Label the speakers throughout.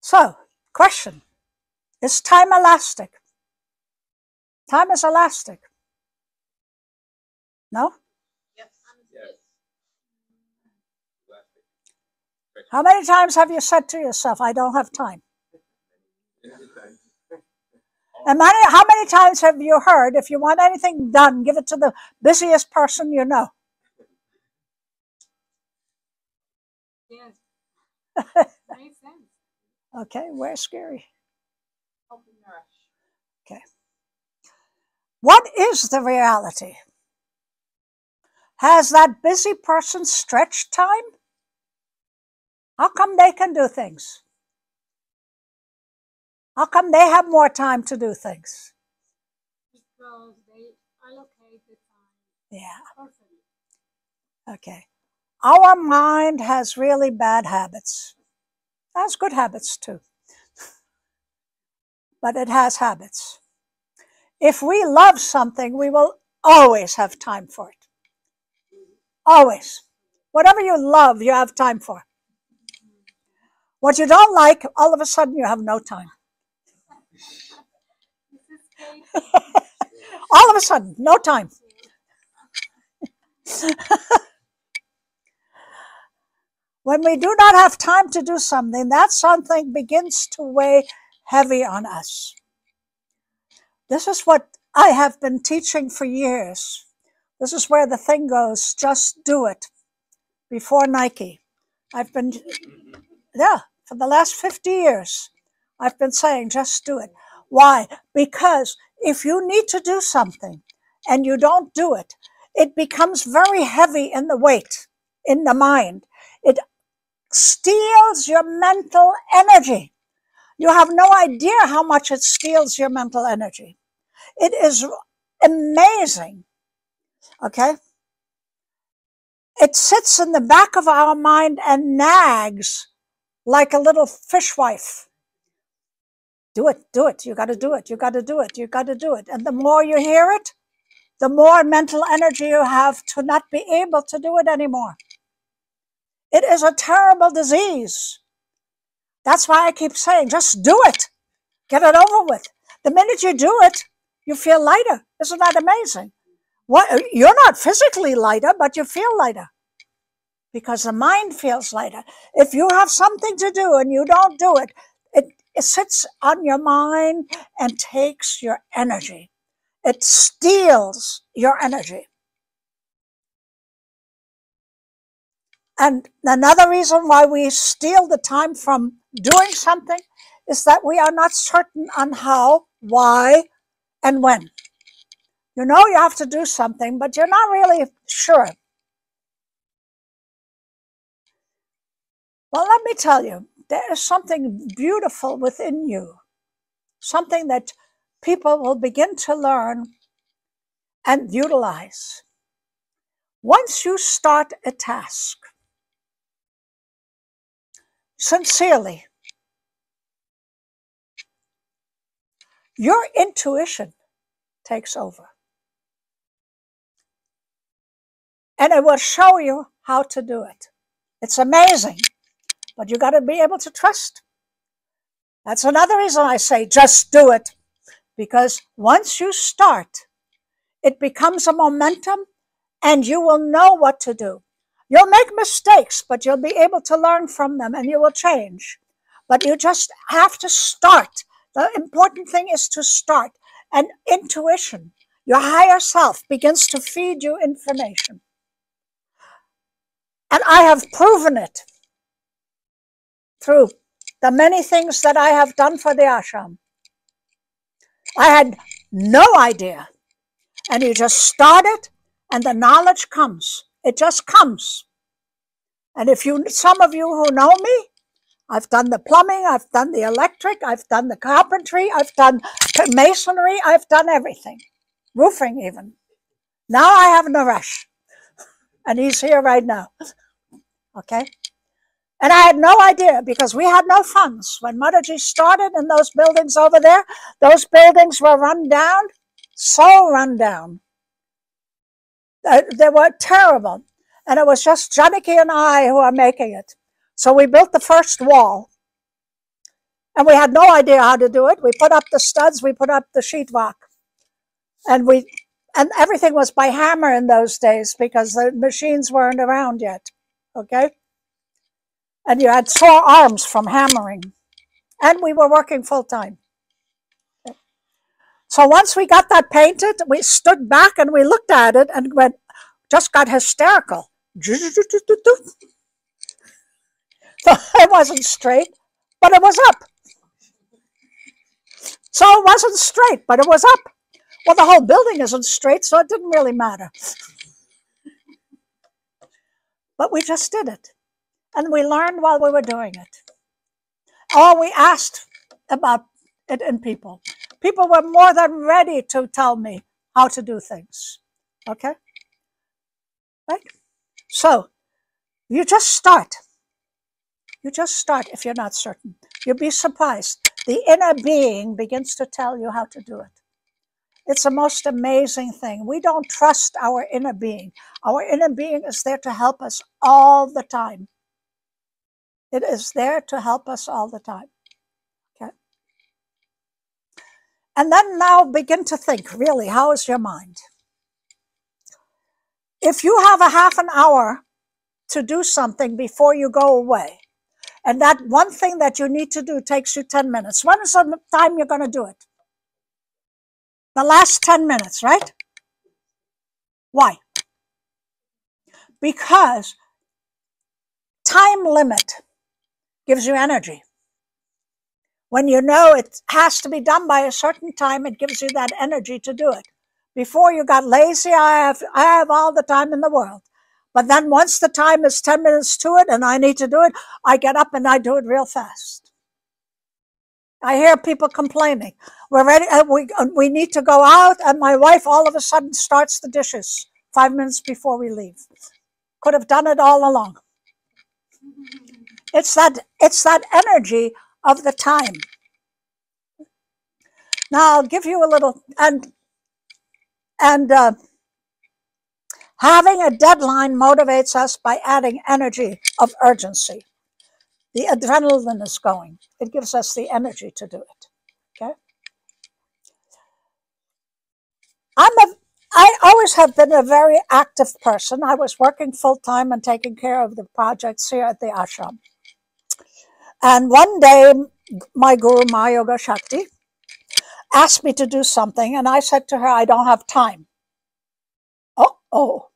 Speaker 1: So, question. Is time elastic? Time is elastic. No?
Speaker 2: Yes.
Speaker 1: How many times have you said to yourself, I don't have time? And how many times have you heard, if you want anything done, give it to the busiest person you know?
Speaker 2: Yes. Makes sense.
Speaker 1: Okay, where's scary?
Speaker 2: Open the rush.
Speaker 1: Okay. What is the reality? Has that busy person stretched time? How come they can do things? How come they have more time to do things?
Speaker 2: Because they allocate the time.
Speaker 1: Yeah.
Speaker 2: Perfectly.
Speaker 1: Okay. Our mind has really bad habits. It has good habits too. But it has habits. If we love something, we will always have time for it. Always. Whatever you love, you have time for. What you don't like, all of a sudden you have no time. All of a sudden, no time. When we do not have time to do something, that something begins to weigh heavy on us. This is what I have been teaching for years. This is where the thing goes, just do it. Before Nike. I've been, for the last 50 years, I've been saying, just do it. Why? Because if you need to do something and you don't do it, it becomes very heavy in the weight, in the mind. It steals your mental energy. You have no idea how much it steals your mental energy. It is amazing. Okay? It sits in the back of our mind and nags like a little fishwife. Do it, do it, you got to do it, you got to do it, you got to do it. And the more you hear it, the more mental energy you have to not be able to do it anymore. It is a terrible disease. That's why I keep saying, just do it. Get it over with. The minute you do it, you feel lighter. Isn't that amazing? You're not physically lighter, but you feel lighter. Because the mind feels lighter. If you have something to do and you don't do it, it sits on your mind and takes your energy. It steals your energy. And another reason why we steal the time from doing something is that we are not certain on how, why, and when. You know you have to do something, but you're not really sure. Well, let me tell you, there is something beautiful within you, something that people will begin to learn and utilize. Once you start a task, sincerely, your intuition takes over. And it will show you how to do it. It's amazing, but you got to be able to trust. That's another reason I say just do it. Because once you start, it becomes a momentum and you will know what to do. You'll make mistakes, but you'll be able to learn from them and you will change. But you just have to start. The important thing is to start. And intuition, your higher self, begins to feed you information. And I have proven it through the many things that I have done for the ashram. I had no idea. And you just start it and the knowledge comes. It just comes. And some of you who know me, I've done the plumbing, I've done the electric, I've done the carpentry, I've done masonry, I've done everything. Roofing even. Now I have Naresh. And he's here right now. Okay? And I had no idea because we had no funds. When Mataji started in those buildings over there, those buildings were run down, so run down. They were terrible. And it was just Janaki and I who are making it. So we built the first wall, and we had no idea how to do it. We put up the studs, we put up the sheetrock, and everything was by hammer in those days because the machines weren't around yet. Okay, and you had sore arms from hammering, and we were working full time. Okay. So once we got that painted, we stood back and we looked at it and just got hysterical. It wasn't straight, but it was up. So it wasn't straight, but it was up. Well, the whole building isn't straight, so it didn't really matter. But we just did it. And we learned while we were doing it. Or we asked about it in people. People were more than ready to tell me how to do things. Okay? Right? So, you just start. You just start if you're not certain. You'll be surprised. The inner being begins to tell you how to do it. It's the most amazing thing. We don't trust our inner being. Our inner being is there to help us all the time. It is there to help us all the time. Okay? And then now begin to think, really, how is your mind? If you have a half an hour to do something before you go away, and that one thing that you need to do takes you 10 minutes, when is the time you're going to do it? The last 10 minutes, right? Why? Because time limit gives you energy. When you know it has to be done by a certain time, it gives you that energy to do it. Before you got lazy, I have all the time in the world. But then once the time is 10 minutes to it and I need to do it, I get up and I do it real fast. I hear people complaining. We're ready. We need to go out, and my wife all of a sudden starts the dishes 5 minutes before we leave. Could have done it all along. It's that energy of the time. Now I'll give you a little and having a deadline motivates us by adding energy of urgency. The adrenaline is going. It gives us the energy to do it. Okay. I always have been a very active person. I was working full time and taking care of the projects here at the ashram. And one day, my guru, my yogashaktiny, asked me to do something, and I said to her, I don't have time. Oh.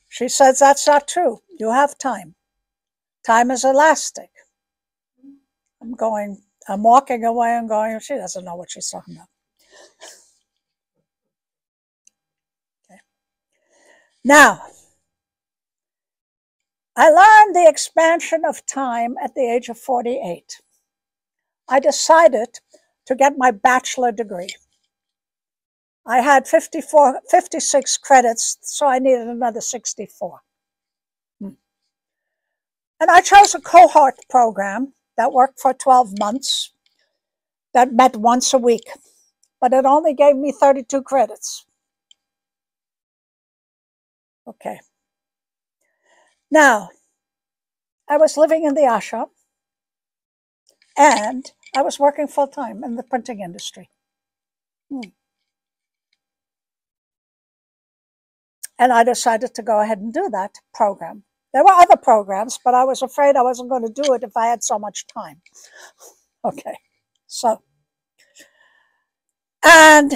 Speaker 1: She says, that's not true. You have time. Time is elastic. I'm walking away and going, she doesn't know what she's talking about. Okay. Now, I learned the expansion of time at the age of 48. I decided to get my bachelor degree. I had 56 credits, so I needed another 64. And I chose a cohort program that worked for 12 months, that met once a week, but it only gave me 32 credits. Okay. Now, I was living in the ashram, and I was working full time in the printing industry. And I decided to go ahead and do that program. There were other programs, but I was afraid I wasn't going to do it if I had so much time. Okay, so, and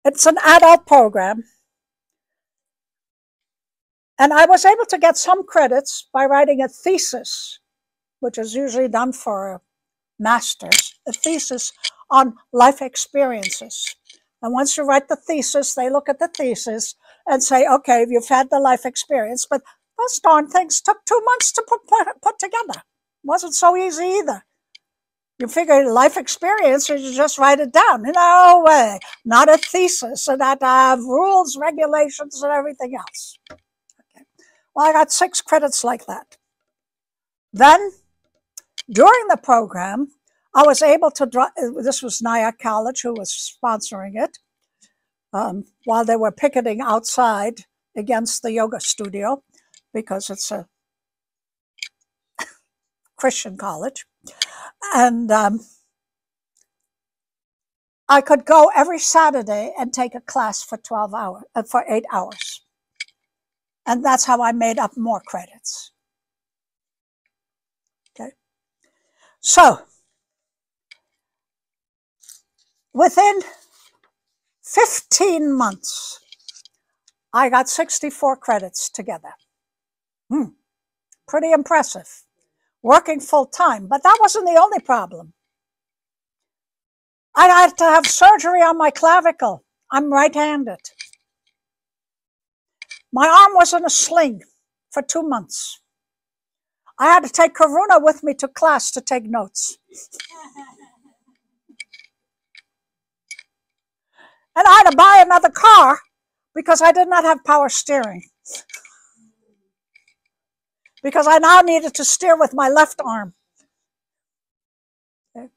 Speaker 1: it's an adult program. And I was able to get some credits by writing a thesis, which is usually done for a master's, a thesis on life experiences. And once you write the thesis, they look at the thesis and say, okay, you've had the life experience, but those darn things took 2 months to put together. It wasn't so easy either. You figure life experience, you just write it down. No way. Not a thesis, and that have rules, regulations, and everything else. Okay. Well, I got 6 credits like that. Then, during the program, I was able to this was Nyack College who was sponsoring it, while they were picketing outside against the yoga studio, because it's a Christian college. And I could go every Saturday and take a class for 12 hours, for 8 hours. And that's how I made up more credits. Okay. So, within 15 months, I got 64 credits together. Pretty impressive. Working full time, but that wasn't the only problem. I had to have surgery on my clavicle. I'm right-handed. My arm was in a sling for 2 months. I had to take Karuna with me to class to take notes. And I had to buy another car because I did not have power steering. Because I now needed to steer with my left arm. Okay.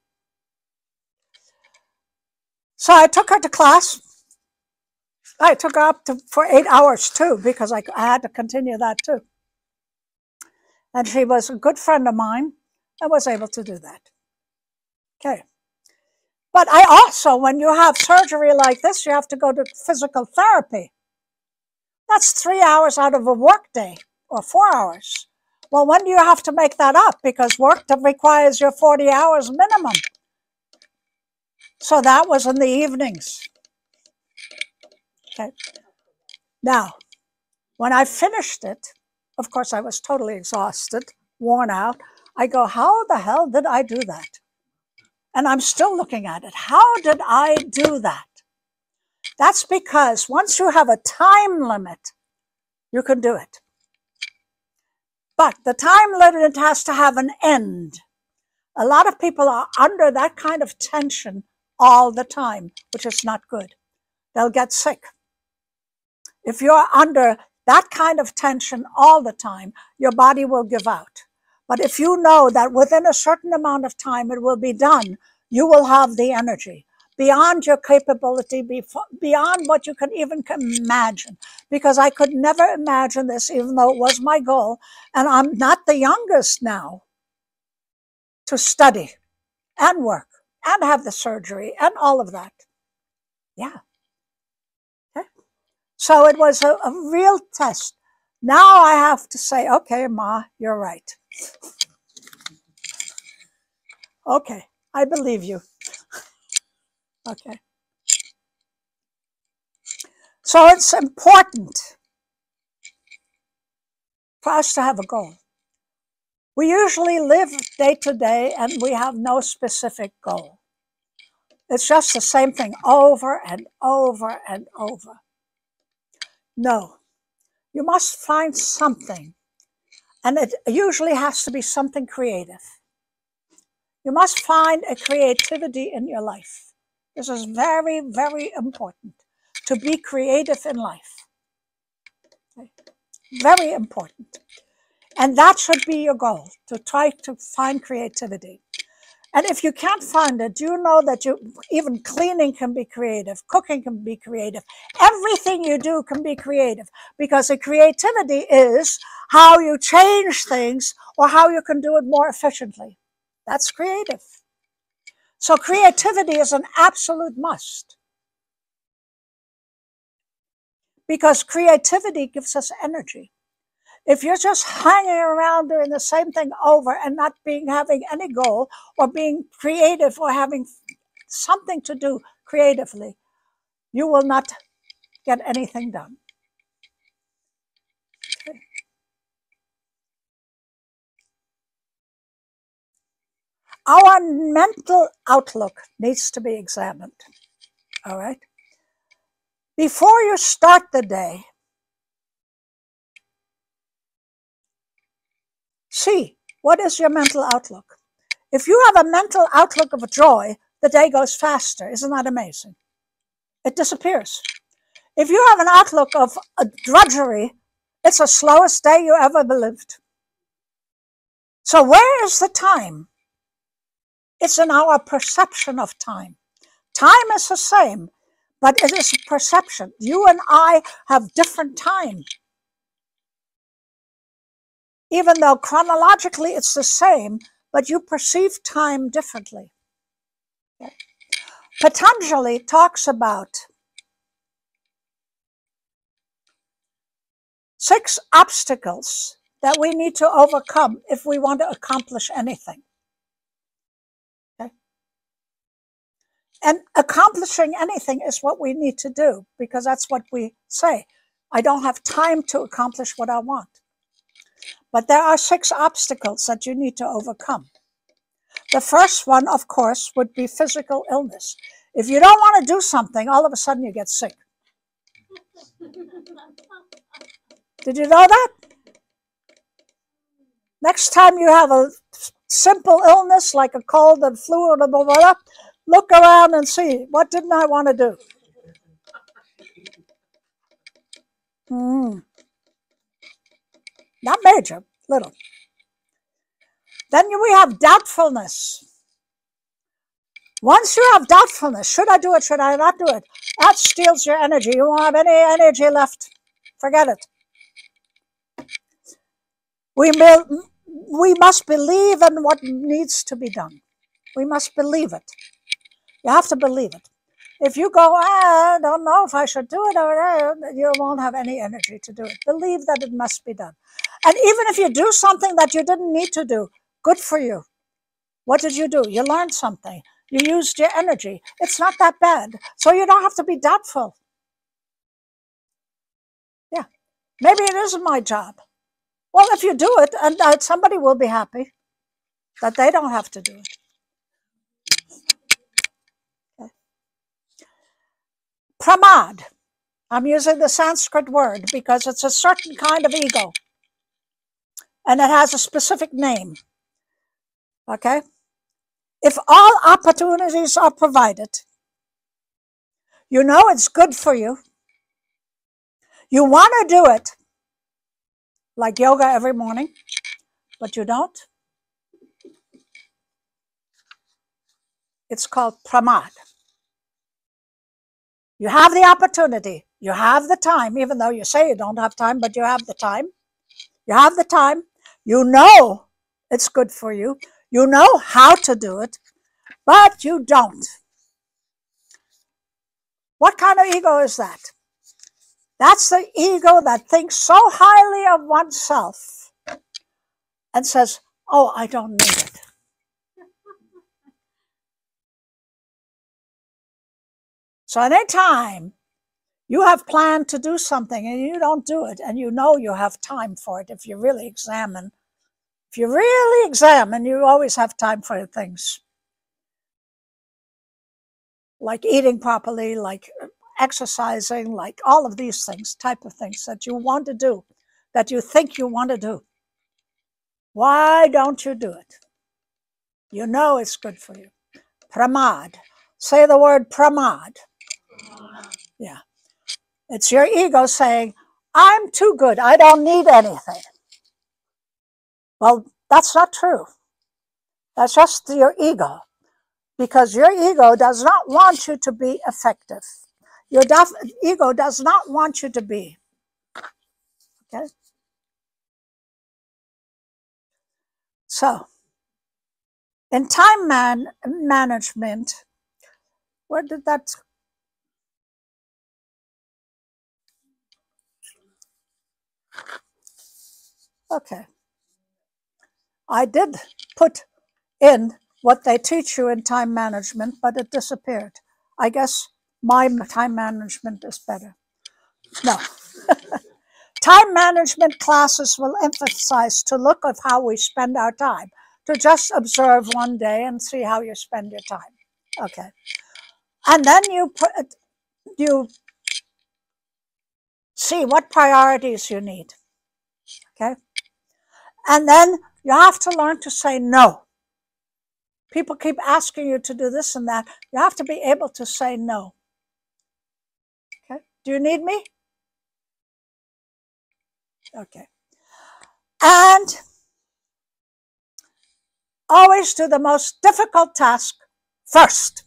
Speaker 1: So I took her to class. I took her up for 8 hours too, because I had to continue that too. And she was a good friend of mine and was able to do that. Okay. But I also, when you have surgery like this, you have to go to physical therapy. That's 3 hours out of a work day, or 4 hours. Well, when do you have to make that up? Because work requires your 40 hours minimum. So that was in the evenings. Okay. Now, when I finished it, of course, I was totally exhausted, worn out. I go, how the hell did I do that? And I'm still looking at it. How did I do that? That's because once you have a time limit, you can do it. But the time limit has to have an end. A lot of people are under that kind of tension all the time, which is not good. They'll get sick. If you're under that kind of tension all the time, your body will give out. But if you know that within a certain amount of time it will be done, you will have the energy beyond your capability, beyond what you can even imagine. Because I could never imagine this, even though it was my goal. And I'm not the youngest now to study and work and have the surgery and all of that. Yeah. Okay. So it was a real test. Now I have to say, okay, Ma, you're right. Okay, I believe you. Okay. So it's important for us to have a goal. We usually live day to day and we have no specific goal. It's just the same thing over and over and over. No, you must find something, and it usually has to be something creative. You must find a creativity in your life. This is very, very important, to be creative in life. Okay. Very important. And that should be your goal, to try to find creativity. And if you can't find it, you know that even cleaning can be creative, cooking can be creative. Everything you do can be creative, because the creativity is how you change things or how you can do it more efficiently. That's creative. So creativity is an absolute must, because creativity gives us energy. If you're just hanging around doing the same thing over and not having any goal or being creative or having something to do creatively, you will not get anything done. Okay. Our mental outlook needs to be examined. All right? Before you start the day, see, what is your mental outlook? If you have a mental outlook of joy, the day goes faster. Isn't that amazing? It disappears. If you have an outlook of drudgery, it's the slowest day you ever lived. So where is the time? It's in our perception of time. Time is the same, but it is a perception. You and I have different time. Even though chronologically it's the same, but you perceive time differently. Okay? Patanjali talks about 6 obstacles that we need to overcome if we want to accomplish anything. Okay? And accomplishing anything is what we need to do, because that's what we say. I don't have time to accomplish what I want. But there are 6 obstacles that you need to overcome. The first one, of course, would be physical illness. If you don't want to do something, all of a sudden you get sick. Did you know that? Next time you have a simple illness like a cold and flu or blah, blah, blah, look around and see, what didn't I want to do? Not major, little. Then we have doubtfulness. Once you have doubtfulness, should I do it, should I not do it? That steals your energy. You won't have any energy left. Forget it. We must believe in what needs to be done. We must believe it. You have to believe it. If you go, I don't know if I should do it, or you won't have any energy to do it. Believe that it must be done. And even if you do something that you didn't need to do, good for you. What did you do? You learned something. You used your energy. It's not that bad. So you don't have to be doubtful. Yeah, maybe it isn't my job. Well, if you do it, and somebody will be happy that they don't have to do it. Okay. Pramad. I'm using the Sanskrit word because it's a certain kind of ego. And it has a specific name. Okay? If all opportunities are provided, you know it's good for you. You want to do it, like yoga every morning, but you don't. It's called pramad. You have the opportunity. You have the time, even though you say you don't have time, but you have the time. You have the time. You know it's good for you. You know how to do it, but you don't. What kind of ego is that? That's the ego that thinks so highly of oneself and says, oh, I don't need it. So anytime you have planned to do something and you don't do it, and you know you have time for it, if you really examine, you always have time for things. Like eating properly, like exercising, like all of these things, type of things that you want to do, that you think you want to do. Why don't you do it? You know it's good for you. Pramad. Say the word pramad. Yeah. It's your ego saying, I'm too good. I don't need anything. Well, that's not true. That's just your ego. Because your ego does not want you to be effective. Your ego does not want you to be. Okay? So, in time management, where did that... Okay. I did put in what they teach you in time management, but it disappeared. I guess my time management is better. No. Time management classes will emphasize to look at how we spend our time, to just observe one day and see how you spend your time. Okay. And then you see what priorities you need. Okay. And then you have to learn to say no. People keep asking you to do this and that. You have to be able to say no. Okay. Do you need me? Okay. And always do the most difficult task first.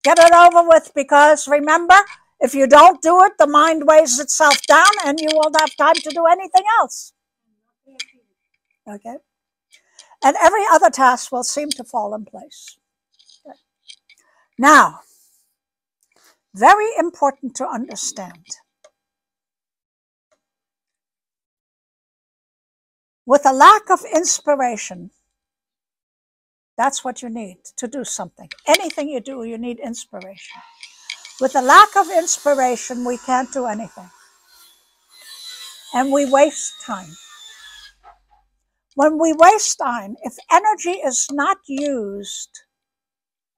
Speaker 1: Get it over with, because remember, if you don't do it, the mind weighs itself down and you won't have time to do anything else. Okay? And every other task will seem to fall in place. Okay? Now, very important to understand. With a lack of inspiration, that's what you need to do something. Anything you do, you need inspiration. With a lack of inspiration, we can't do anything. And we waste time. When we waste time, if energy is not used,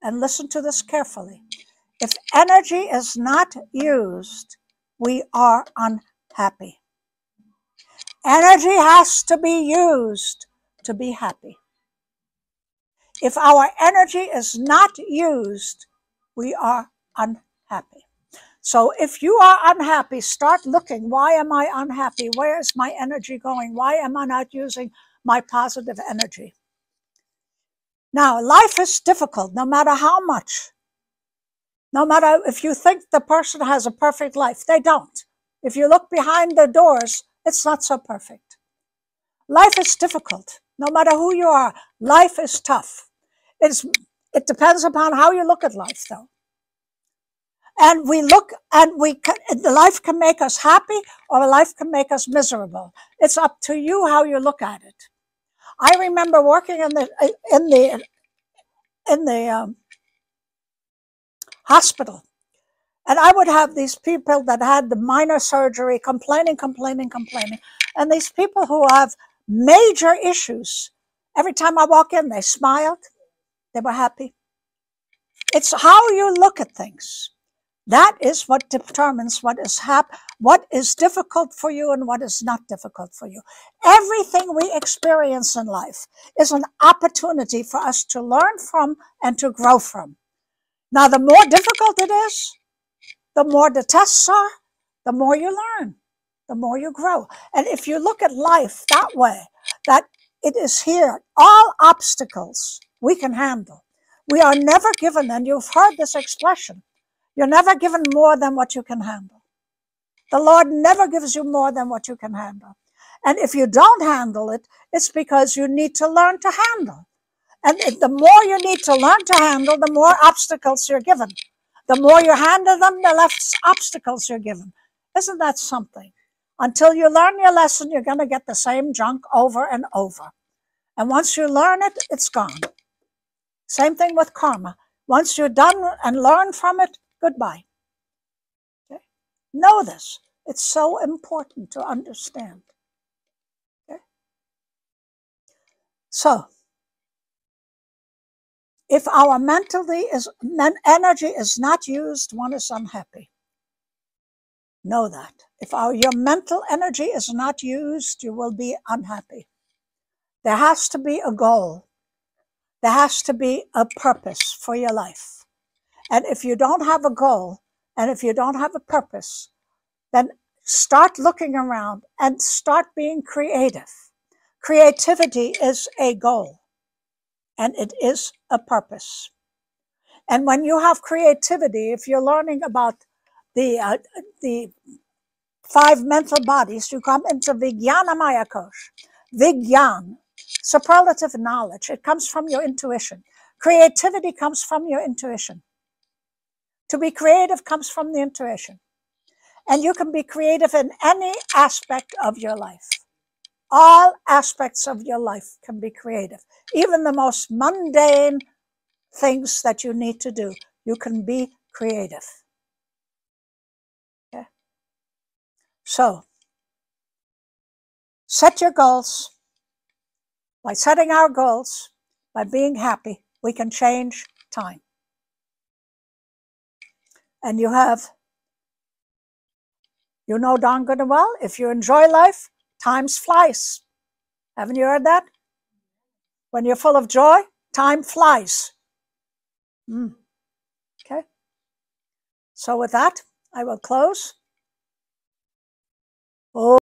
Speaker 1: and listen to this carefully, if energy is not used, we are unhappy. Energy has to be used to be happy. If our energy is not used, we are unhappy. So if you are unhappy, start looking, why am I unhappy? Where is my energy going? Why am I not using my positive energy? Now, life is difficult, no matter how much. No matter if you think the person has a perfect life, they don't. If you look behind the doors, it's not so perfect. Life is difficult. No matter who you are, life is tough. It depends upon how you look at life, though. And the life can make us happy, or life can make us miserable. It's up to you how you look at it. I remember working in the hospital, and I would have these people that had the minor surgery complaining, and these people who have major issues. Every time I walk in, they smiled, they were happy. It's how you look at things. That is what determines what is difficult for you and what is not difficult for you. Everything we experience in life is an opportunity for us to learn from and to grow from. Now, the more difficult it is, the more the tests are, the more you learn, the more you grow. And if you look at life that way, that it is here, all obstacles we can handle. We are never given, and you've heard this expression, you're never given more than what you can handle. The Lord never gives you more than what you can handle. And if you don't handle it, it's because you need to learn to handle. And the more you need to learn to handle, the more obstacles you're given. The more you handle them, the less obstacles you're given. Isn't that something? Until you learn your lesson, you're going to get the same junk over and over. And once you learn it, it's gone. Same thing with karma. Once you're done and learn from it, goodbye. Okay? Know this. It's so important to understand. Okay? So, if our energy is not used, one is unhappy. Know that. If your mental energy is not used, you will be unhappy. There has to be a goal. There has to be a purpose for your life. And if you don't have a goal, and if you don't have a purpose, then start looking around and start being creative. Creativity is a goal, and it is a purpose. And when you have creativity, if you're learning about the 5 mental bodies, you come into Vijnanamaya Kosh. Vigyan, superlative knowledge. It comes from your intuition. Creativity comes from your intuition. To be creative comes from the intuition. And you can be creative in any aspect of your life. All aspects of your life can be creative. Even the most mundane things that you need to do, you can be creative. Okay? So, set your goals. By setting our goals, by being happy, we can change time. And you know darn good and well, if you enjoy life, time flies. Haven't you heard that? When you're full of joy, time flies. Okay? So with that, I will close.